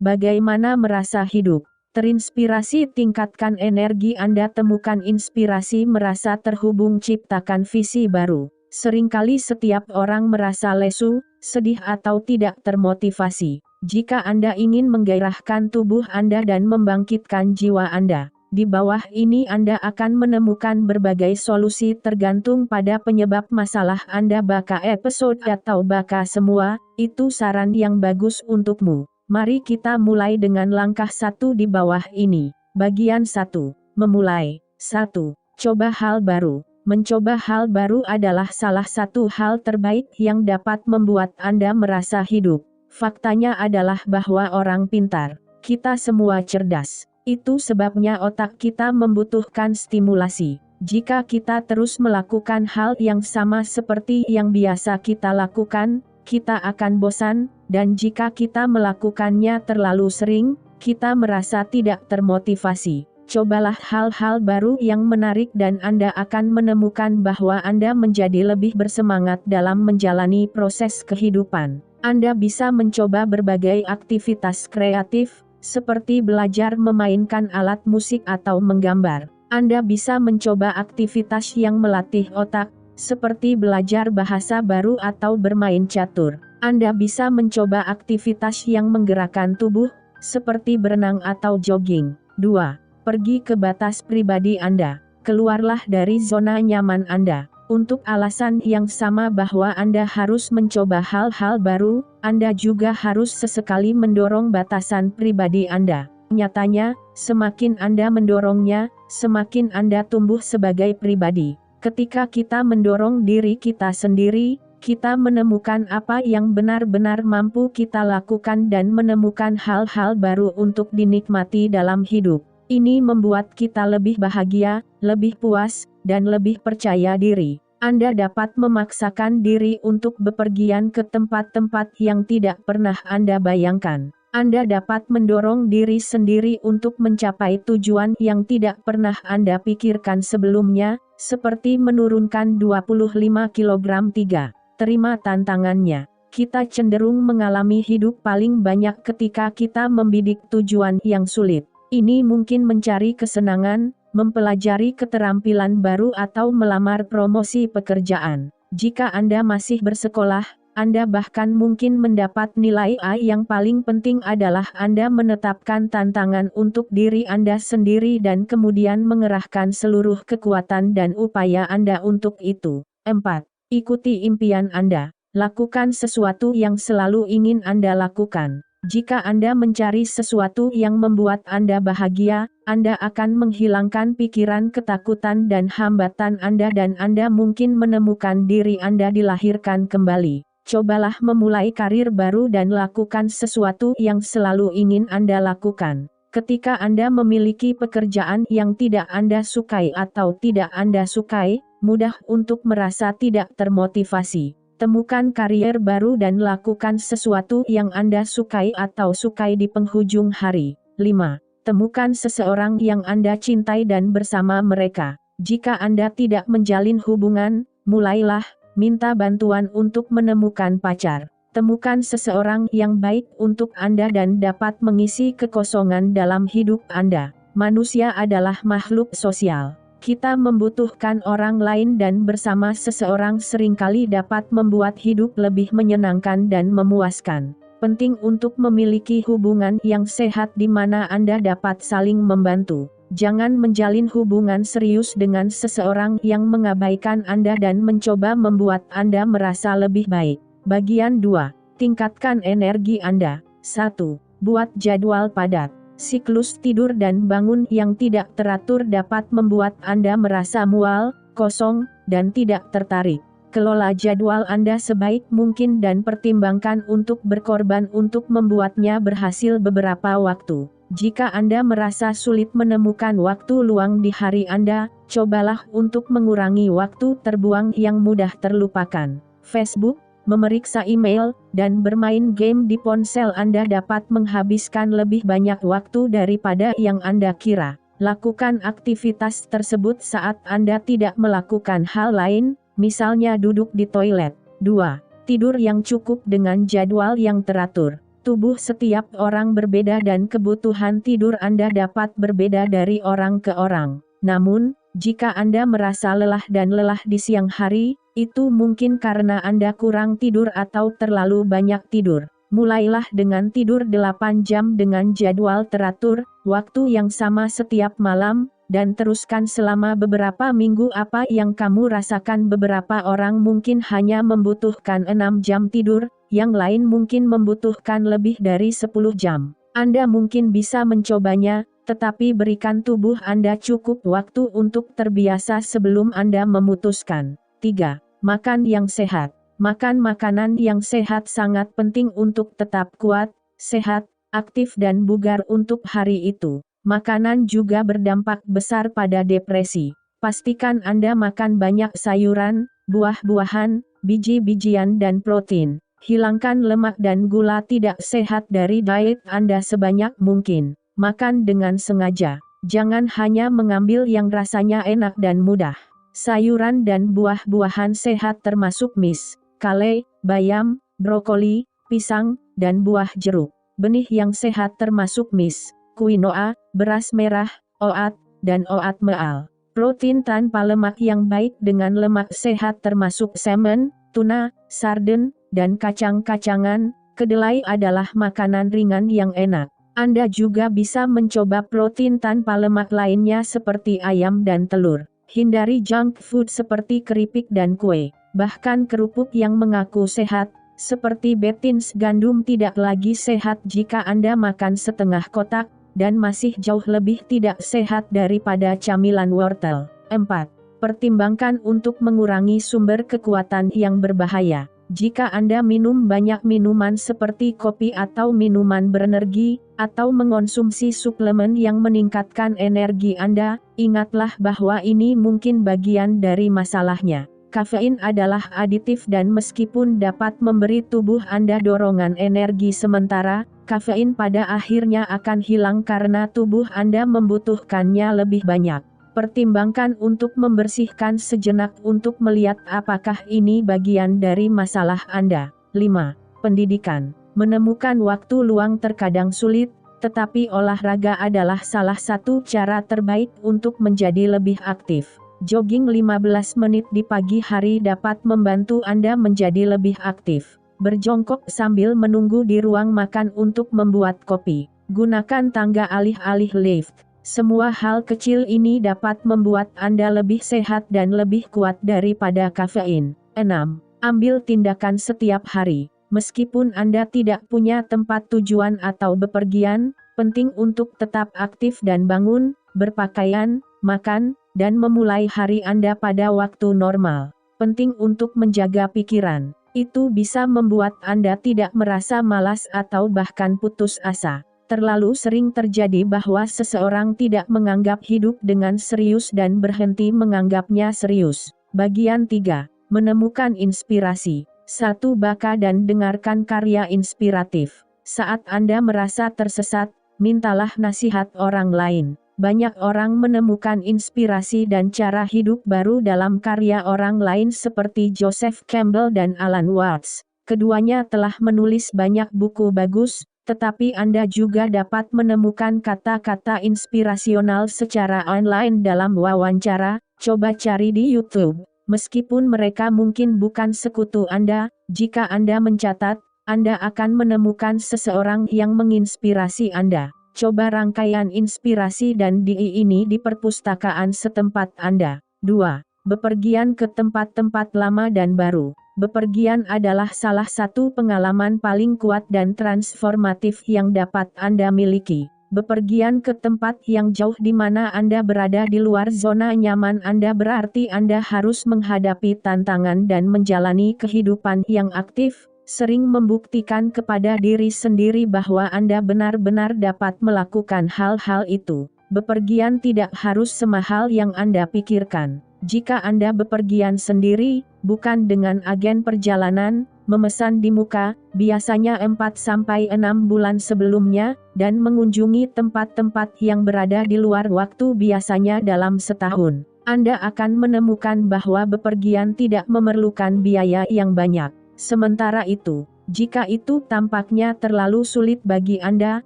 Bagaimana merasa hidup? Terinspirasi, tingkatkan energi Anda, temukan inspirasi, merasa terhubung, ciptakan visi baru. Seringkali setiap orang merasa lesu, sedih atau tidak termotivasi. Jika Anda ingin menggairahkan tubuh Anda dan membangkitkan jiwa Anda, di bawah ini Anda akan menemukan berbagai solusi tergantung pada penyebab masalah Anda. Baka episode atau baka semua, itu saran yang bagus untukmu. Mari kita mulai dengan langkah 1 di bawah ini. Bagian 1. Memulai. 1. Coba hal baru. Mencoba hal baru adalah salah satu hal terbaik yang dapat membuat Anda merasa hidup. Faktanya adalah bahwa orang pintar, kita semua cerdas. Itu sebabnya otak kita membutuhkan stimulasi. Jika kita terus melakukan hal yang sama seperti yang biasa kita lakukan, kita akan bosan, dan jika kita melakukannya terlalu sering, kita merasa tidak termotivasi. Cobalah hal-hal baru yang menarik dan Anda akan menemukan bahwa Anda menjadi lebih bersemangat dalam menjalani proses kehidupan. Anda bisa mencoba berbagai aktivitas kreatif, seperti belajar memainkan alat musik atau menggambar. Anda bisa mencoba aktivitas yang melatih otak, seperti belajar bahasa baru atau bermain catur. Anda bisa mencoba aktivitas yang menggerakkan tubuh, seperti berenang atau jogging. 2. Pergi ke batas pribadi Anda. Keluarlah dari zona nyaman Anda. Untuk alasan yang sama bahwa Anda harus mencoba hal-hal baru, Anda juga harus sesekali mendorong batasan pribadi Anda. Nyatanya, semakin Anda mendorongnya, semakin Anda tumbuh sebagai pribadi. Ketika kita mendorong diri kita sendiri, kita menemukan apa yang benar-benar mampu kita lakukan dan menemukan hal-hal baru untuk dinikmati dalam hidup. Ini membuat kita lebih bahagia, lebih puas, dan lebih percaya diri. Anda dapat memaksakan diri untuk bepergian ke tempat-tempat yang tidak pernah Anda bayangkan. Anda dapat mendorong diri sendiri untuk mencapai tujuan yang tidak pernah Anda pikirkan sebelumnya, seperti menurunkan 25 kg. 3. Terima tantangannya. Kita cenderung mengalami hidup paling banyak ketika kita membidik tujuan yang sulit. Ini mungkin mencari kesenangan, mempelajari keterampilan baru atau melamar promosi pekerjaan. Jika Anda masih bersekolah, Anda bahkan mungkin mendapat nilai A. Yang paling penting adalah Anda menetapkan tantangan untuk diri Anda sendiri dan kemudian mengerahkan seluruh kekuatan dan upaya Anda untuk itu. 4. Ikuti impian Anda. Lakukan sesuatu yang selalu ingin Anda lakukan. Jika Anda mencari sesuatu yang membuat Anda bahagia, Anda akan menghilangkan pikiran ketakutan dan hambatan Anda dan Anda mungkin menemukan diri Anda dilahirkan kembali. Cobalah memulai karir baru dan lakukan sesuatu yang selalu ingin Anda lakukan. Ketika Anda memiliki pekerjaan yang tidak Anda sukai atau tidak Anda sukai, mudah untuk merasa tidak termotivasi. Temukan karier baru dan lakukan sesuatu yang Anda sukai atau sukai di penghujung hari. 5. Temukan seseorang yang Anda cintai dan bersama mereka. Jika Anda tidak menjalin hubungan, mulailah, minta bantuan untuk menemukan pacar. Temukan seseorang yang baik untuk Anda dan dapat mengisi kekosongan dalam hidup Anda. Manusia adalah makhluk sosial. Kita membutuhkan orang lain dan bersama seseorang seringkali dapat membuat hidup lebih menyenangkan dan memuaskan. Penting untuk memiliki hubungan yang sehat di mana Anda dapat saling membantu. Jangan menjalin hubungan serius dengan seseorang yang mengabaikan Anda dan mencoba membuat Anda merasa lebih baik. Bagian 2. Tingkatkan energi Anda. 1. Buat jadwal padat. Siklus tidur dan bangun yang tidak teratur dapat membuat Anda merasa mual, kosong, dan tidak tertarik. Kelola jadwal Anda sebaik mungkin dan pertimbangkan untuk berkorban untuk membuatnya berhasil beberapa waktu. Jika Anda merasa sulit menemukan waktu luang di hari Anda, cobalah untuk mengurangi waktu terbuang yang mudah terlupakan. Facebook, memeriksa email, dan bermain game di ponsel Anda dapat menghabiskan lebih banyak waktu daripada yang Anda kira. Lakukan aktivitas tersebut saat Anda tidak melakukan hal lain, misalnya duduk di toilet. 2. Tidur yang cukup dengan jadwal yang teratur. Tubuh setiap orang berbeda dan kebutuhan tidur Anda dapat berbeda dari orang ke orang. Namun, jika Anda merasa lelah dan lelah di siang hari, itu mungkin karena Anda kurang tidur atau terlalu banyak tidur. Mulailah dengan tidur 8 jam dengan jadwal teratur, waktu yang sama setiap malam, dan teruskan selama beberapa minggu. Apa yang kamu rasakan beberapa orang mungkin hanya membutuhkan 6 jam tidur, yang lain mungkin membutuhkan lebih dari 10 jam. Anda mungkin bisa mencobanya, tetapi berikan tubuh Anda cukup waktu untuk terbiasa sebelum Anda memutuskan. 3. Makan yang sehat. Makan makanan yang sehat sangat penting untuk tetap kuat, sehat, aktif dan bugar untuk hari itu. Makanan juga berdampak besar pada depresi. Pastikan Anda makan banyak sayuran, buah-buahan, biji-bijian dan protein. Hilangkan lemak dan gula tidak sehat dari diet Anda sebanyak mungkin. Makan dengan sengaja. Jangan hanya mengambil yang rasanya enak dan mudah. Sayuran dan buah-buahan sehat termasuk mis, kale, bayam, brokoli, pisang, dan buah jeruk. Benih yang sehat termasuk mis, quinoa, beras merah, oat, dan oat meal. Protein tanpa lemak yang baik dengan lemak sehat termasuk salmon, tuna, sarden, dan kacang-kacangan. Kedelai adalah makanan ringan yang enak. Anda juga bisa mencoba protein tanpa lemak lainnya seperti ayam dan telur. Hindari junk food seperti keripik dan kue. Bahkan kerupuk yang mengaku sehat, seperti Bettins gandum tidak lagi sehat jika Anda makan setengah kotak, dan masih jauh lebih tidak sehat daripada camilan wortel. 4. Pertimbangkan untuk mengurangi sumber kekuatan yang berbahaya. Jika Anda minum banyak minuman seperti kopi atau minuman berenergi, atau mengonsumsi suplemen yang meningkatkan energi Anda, ingatlah bahwa ini mungkin bagian dari masalahnya. Kafein adalah aditif dan meskipun dapat memberi tubuh Anda dorongan energi sementara, kafein pada akhirnya akan hilang karena tubuh Anda membutuhkannya lebih banyak. Pertimbangkan untuk membersihkan sejenak untuk melihat apakah ini bagian dari masalah Anda. 5. Pendidikan. Menemukan waktu luang terkadang sulit, tetapi olahraga adalah salah satu cara terbaik untuk menjadi lebih aktif. Jogging 15 menit di pagi hari dapat membantu Anda menjadi lebih aktif. Berjongkok sambil menunggu di ruang makan untuk membuat kopi. Gunakan tangga alih-alih lift. Semua hal kecil ini dapat membuat Anda lebih sehat dan lebih kuat daripada kafein. 6. Ambil tindakan setiap hari. Meskipun Anda tidak punya tempat tujuan atau bepergian, penting untuk tetap aktif dan bangun, berpakaian, makan, dan memulai hari Anda pada waktu normal. Penting untuk menjaga pikiran. Itu bisa membuat Anda tidak merasa malas atau bahkan putus asa. Terlalu sering terjadi bahwa seseorang tidak menganggap hidup dengan serius dan berhenti menganggapnya serius. Bagian 3. Menemukan inspirasi. 1. Baca dan dengarkan karya inspiratif. Saat Anda merasa tersesat, mintalah nasihat orang lain. Banyak orang menemukan inspirasi dan cara hidup baru dalam karya orang lain seperti Joseph Campbell dan Alan Watts. Keduanya telah menulis banyak buku bagus, tetapi Anda juga dapat menemukan kata-kata inspirasional secara online dalam wawancara. Coba cari di YouTube. Meskipun mereka mungkin bukan sekutu Anda, jika Anda mencatat, Anda akan menemukan seseorang yang menginspirasi Anda. Coba rangkaian inspirasi dan ini di perpustakaan setempat Anda. 2. Bepergian ke tempat-tempat lama dan baru. Bepergian adalah salah satu pengalaman paling kuat dan transformatif yang dapat Anda miliki. Bepergian ke tempat yang jauh di mana Anda berada di luar zona nyaman Anda berarti Anda harus menghadapi tantangan dan menjalani kehidupan yang aktif, sering membuktikan kepada diri sendiri bahwa Anda benar-benar dapat melakukan hal-hal itu. Bepergian tidak harus semahal yang Anda pikirkan. Jika Anda bepergian sendiri, bukan dengan agen perjalanan, memesan di muka, biasanya 4-6 bulan sebelumnya, dan mengunjungi tempat-tempat yang berada di luar waktu biasanya dalam setahun, Anda akan menemukan bahwa bepergian tidak memerlukan biaya yang banyak. Sementara itu, Jika itu tampaknya terlalu sulit bagi Anda,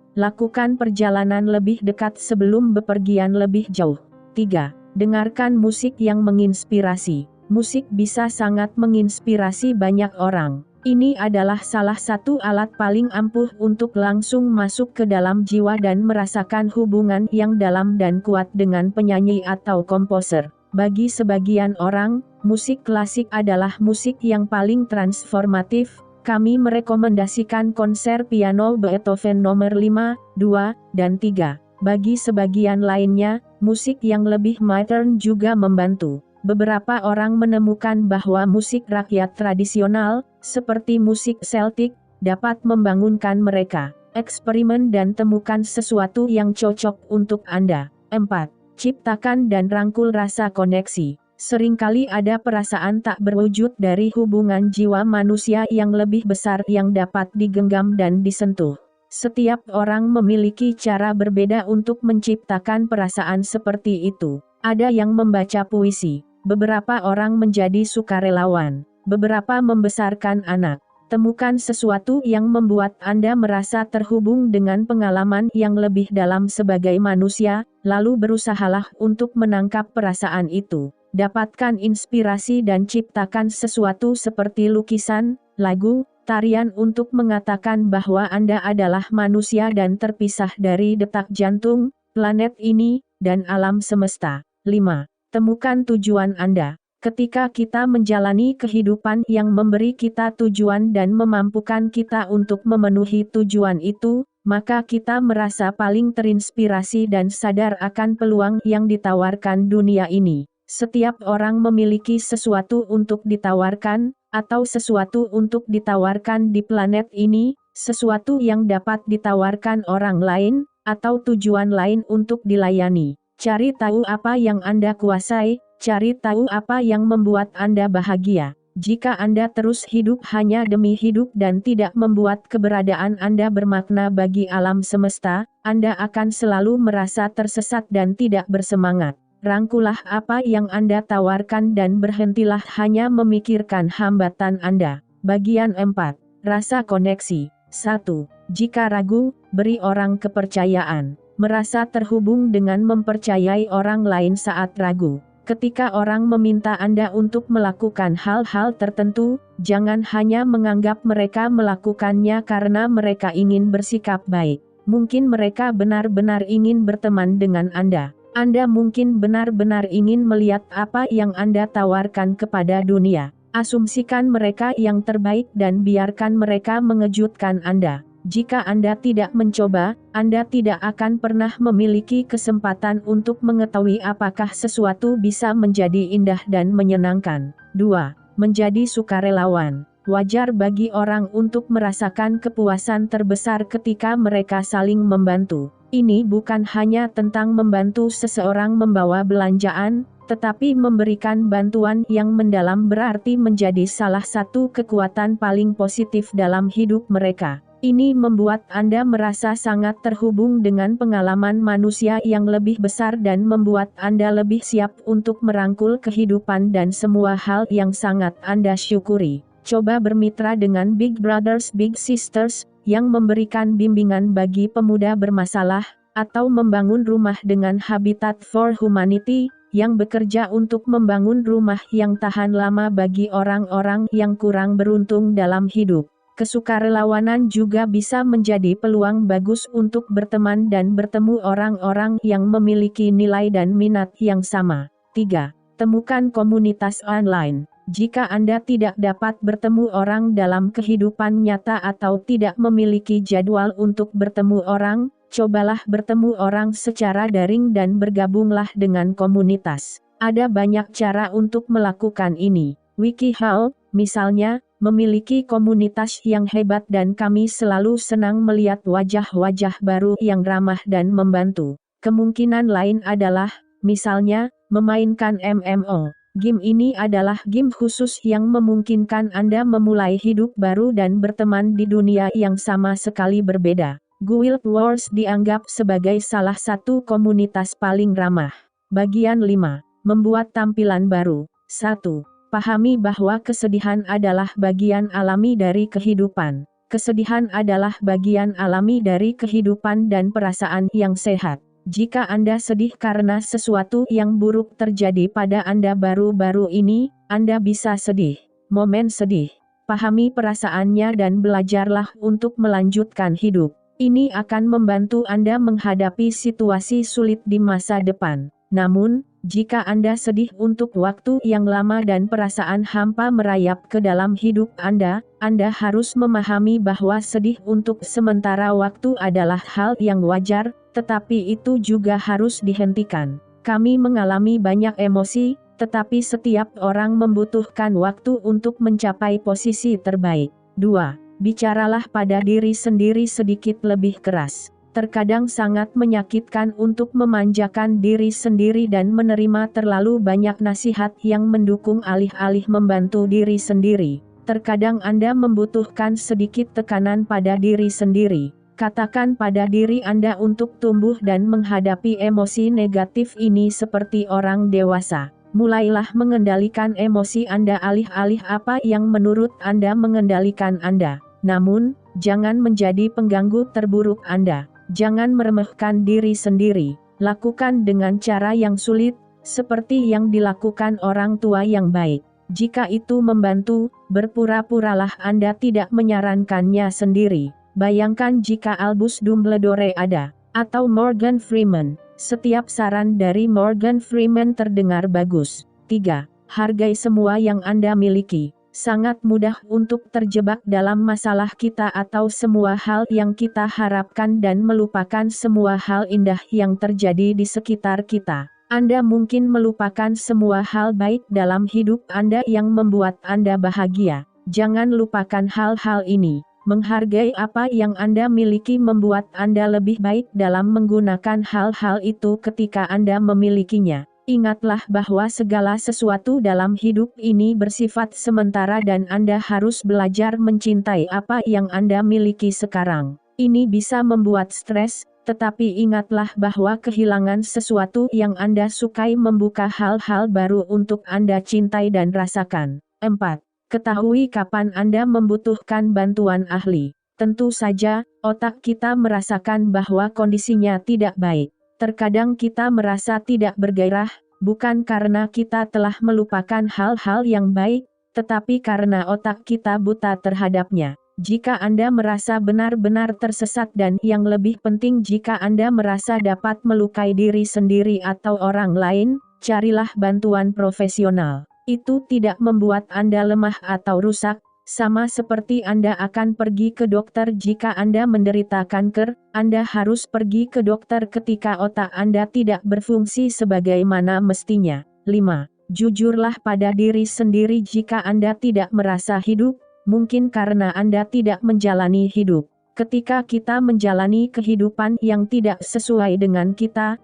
lakukan perjalanan lebih dekat sebelum bepergian lebih jauh. 3. Dengarkan musik yang menginspirasi. Musik bisa sangat menginspirasi banyak orang. Ini adalah salah satu alat paling ampuh untuk langsung masuk ke dalam jiwa dan merasakan hubungan yang dalam dan kuat dengan penyanyi atau komposer. Bagi sebagian orang, musik klasik adalah musik yang paling transformatif. Kami merekomendasikan konser piano Beethoven nomor 5, 2, dan 3. Bagi sebagian lainnya, musik yang lebih modern juga membantu. Beberapa orang menemukan bahwa musik rakyat tradisional, seperti musik Celtic, dapat membangunkan mereka. Eksperimen dan temukan sesuatu yang cocok untuk Anda. 4. Ciptakan dan rangkul rasa koneksi. Seringkali ada perasaan tak berwujud dari hubungan jiwa manusia yang lebih besar yang dapat digenggam dan disentuh. Setiap orang memiliki cara berbeda untuk menciptakan perasaan seperti itu. Ada yang membaca puisi, beberapa orang menjadi sukarelawan, beberapa membesarkan anak. Temukan sesuatu yang membuat Anda merasa terhubung dengan pengalaman yang lebih dalam sebagai manusia, lalu berusahalah untuk menangkap perasaan itu. Dapatkan inspirasi dan ciptakan sesuatu seperti lukisan, lagu, tarian untuk mengatakan bahwa Anda adalah manusia dan terpisah dari detak jantung, planet ini, dan alam semesta. 5. Temukan tujuan Anda. Ketika kita menjalani kehidupan yang memberi kita tujuan dan memampukan kita untuk memenuhi tujuan itu, maka kita merasa paling terinspirasi dan sadar akan peluang yang ditawarkan dunia ini. Setiap orang memiliki sesuatu untuk ditawarkan, atau sesuatu untuk ditawarkan di planet ini, sesuatu yang dapat ditawarkan orang lain, atau tujuan lain untuk dilayani. Cari tahu apa yang Anda kuasai, cari tahu apa yang membuat Anda bahagia. Jika Anda terus hidup hanya demi hidup dan tidak membuat keberadaan Anda bermakna bagi alam semesta, Anda akan selalu merasa tersesat dan tidak bersemangat. Rangkulah apa yang Anda tawarkan dan berhentilah hanya memikirkan hambatan Anda. Bagian 4. Rasa koneksi. 1. Jika ragu, beri orang kepercayaan. Merasa terhubung dengan mempercayai orang lain saat ragu. Ketika orang meminta Anda untuk melakukan hal-hal tertentu, jangan hanya menganggap mereka melakukannya karena mereka ingin bersikap baik. Mungkin mereka benar-benar ingin berteman dengan Anda. Anda mungkin benar-benar ingin melihat apa yang Anda tawarkan kepada dunia. Asumsikan mereka yang terbaik dan biarkan mereka mengejutkan Anda. Jika Anda tidak mencoba, Anda tidak akan pernah memiliki kesempatan untuk mengetahui apakah sesuatu bisa menjadi indah dan menyenangkan. 2. Menjadi sukarelawan. Wajar bagi orang untuk merasakan kepuasan terbesar ketika mereka saling membantu. Ini bukan hanya tentang membantu seseorang membawa belanjaan, tetapi memberikan bantuan yang mendalam berarti menjadi salah satu kekuatan paling positif dalam hidup mereka. Ini membuat Anda merasa sangat terhubung dengan pengalaman manusia yang lebih besar dan membuat Anda lebih siap untuk merangkul kehidupan dan semua hal yang sangat Anda syukuri. Coba bermitra dengan Big Brothers Big Sisters, yang memberikan bimbingan bagi pemuda bermasalah, atau membangun rumah dengan Habitat for Humanity, yang bekerja untuk membangun rumah yang tahan lama bagi orang-orang yang kurang beruntung dalam hidup. Kesukarelawanan juga bisa menjadi peluang bagus untuk berteman dan bertemu orang-orang yang memiliki nilai dan minat yang sama. 3. Temukan komunitas online. Jika Anda tidak dapat bertemu orang dalam kehidupan nyata atau tidak memiliki jadwal untuk bertemu orang, cobalah bertemu orang secara daring dan bergabunglah dengan komunitas. Ada banyak cara untuk melakukan ini. WikiHow, misalnya, memiliki komunitas yang hebat dan kami selalu senang melihat wajah-wajah baru yang ramah dan membantu. Kemungkinan lain adalah, misalnya, memainkan MMO. Game ini adalah game khusus yang memungkinkan Anda memulai hidup baru dan berteman di dunia yang sama sekali berbeda. Guild Wars dianggap sebagai salah satu komunitas paling ramah. Bagian 5. Membuat tampilan baru. 1. Pahami bahwa kesedihan adalah bagian alami dari kehidupan. Kesedihan adalah bagian alami dari kehidupan dan perasaan yang sehat. Jika Anda sedih karena sesuatu yang buruk terjadi pada Anda baru-baru ini, Anda bisa sedih. Momen sedih. Pahami perasaannya dan belajarlah untuk melanjutkan hidup. Ini akan membantu Anda menghadapi situasi sulit di masa depan. Namun, jika Anda sedih untuk waktu yang lama dan perasaan hampa merayap ke dalam hidup Anda harus memahami bahwa sedih untuk sementara waktu adalah hal yang wajar, tetapi itu juga harus dihentikan. Kami mengalami banyak emosi, tetapi setiap orang membutuhkan waktu untuk mencapai posisi terbaik. 2. Bicaralah pada diri sendiri sedikit lebih keras. Terkadang sangat menyakitkan untuk memanjakan diri sendiri dan menerima terlalu banyak nasihat yang mendukung alih-alih membantu diri sendiri. Terkadang Anda membutuhkan sedikit tekanan pada diri sendiri. Katakan pada diri Anda untuk tumbuh dan menghadapi emosi negatif ini seperti orang dewasa. Mulailah mengendalikan emosi Anda alih-alih apa yang menurut Anda mengendalikan Anda. Namun, jangan menjadi pengganggu terburuk Anda. Jangan meremehkan diri sendiri. Lakukan dengan cara yang sulit, seperti yang dilakukan orang tua yang baik. Jika itu membantu, berpura-puralah Anda tidak menyarankannya sendiri. Bayangkan jika Albus Dumbledore ada, atau Morgan Freeman. Setiap saran dari Morgan Freeman terdengar bagus. 3. Hargai semua yang Anda miliki. Sangat mudah untuk terjebak dalam masalah kita atau semua hal yang kita harapkan dan melupakan semua hal indah yang terjadi di sekitar kita. Anda mungkin melupakan semua hal baik dalam hidup Anda yang membuat Anda bahagia. Jangan lupakan hal-hal ini. Menghargai apa yang Anda miliki membuat Anda lebih baik dalam menggunakan hal-hal itu ketika Anda memilikinya. Ingatlah bahwa segala sesuatu dalam hidup ini bersifat sementara dan Anda harus belajar mencintai apa yang Anda miliki sekarang. Ini bisa membuat stres, tetapi ingatlah bahwa kehilangan sesuatu yang Anda sukai membuka hal-hal baru untuk Anda cintai dan rasakan. 4. Ketahui kapan Anda membutuhkan bantuan ahli. Tentu saja, otak kita merasakan bahwa kondisinya tidak baik. Terkadang kita merasa tidak bergairah, bukan karena kita telah melupakan hal-hal yang baik, tetapi karena otak kita buta terhadapnya. Jika Anda merasa benar-benar tersesat dan yang lebih penting jika Anda merasa dapat melukai diri sendiri atau orang lain, carilah bantuan profesional. Itu tidak membuat Anda lemah atau rusak. Sama seperti Anda akan pergi ke dokter jika Anda menderita kanker, Anda harus pergi ke dokter ketika otak Anda tidak berfungsi sebagaimana mestinya. 5. Jujurlah pada diri sendiri jika Anda tidak merasa hidup, mungkin karena Anda tidak menjalani hidup. Ketika kita menjalani kehidupan yang tidak sesuai dengan kita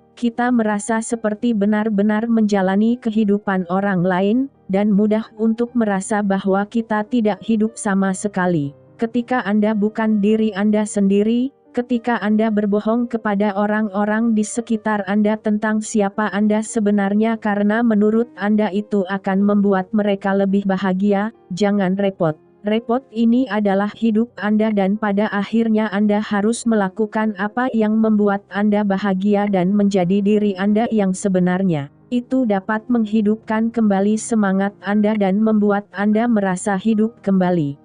merasa seperti benar-benar menjalani kehidupan orang lain, dan mudah untuk merasa bahwa kita tidak hidup sama sekali. Ketika Anda bukan diri Anda sendiri, ketika Anda berbohong kepada orang-orang di sekitar Anda tentang siapa Anda sebenarnya karena menurut Anda itu akan membuat mereka lebih bahagia, jangan repot. Repot ini adalah hidup Anda dan pada akhirnya Anda harus melakukan apa yang membuat Anda bahagia dan menjadi diri Anda yang sebenarnya. Itu dapat menghidupkan kembali semangat Anda dan membuat Anda merasa hidup kembali.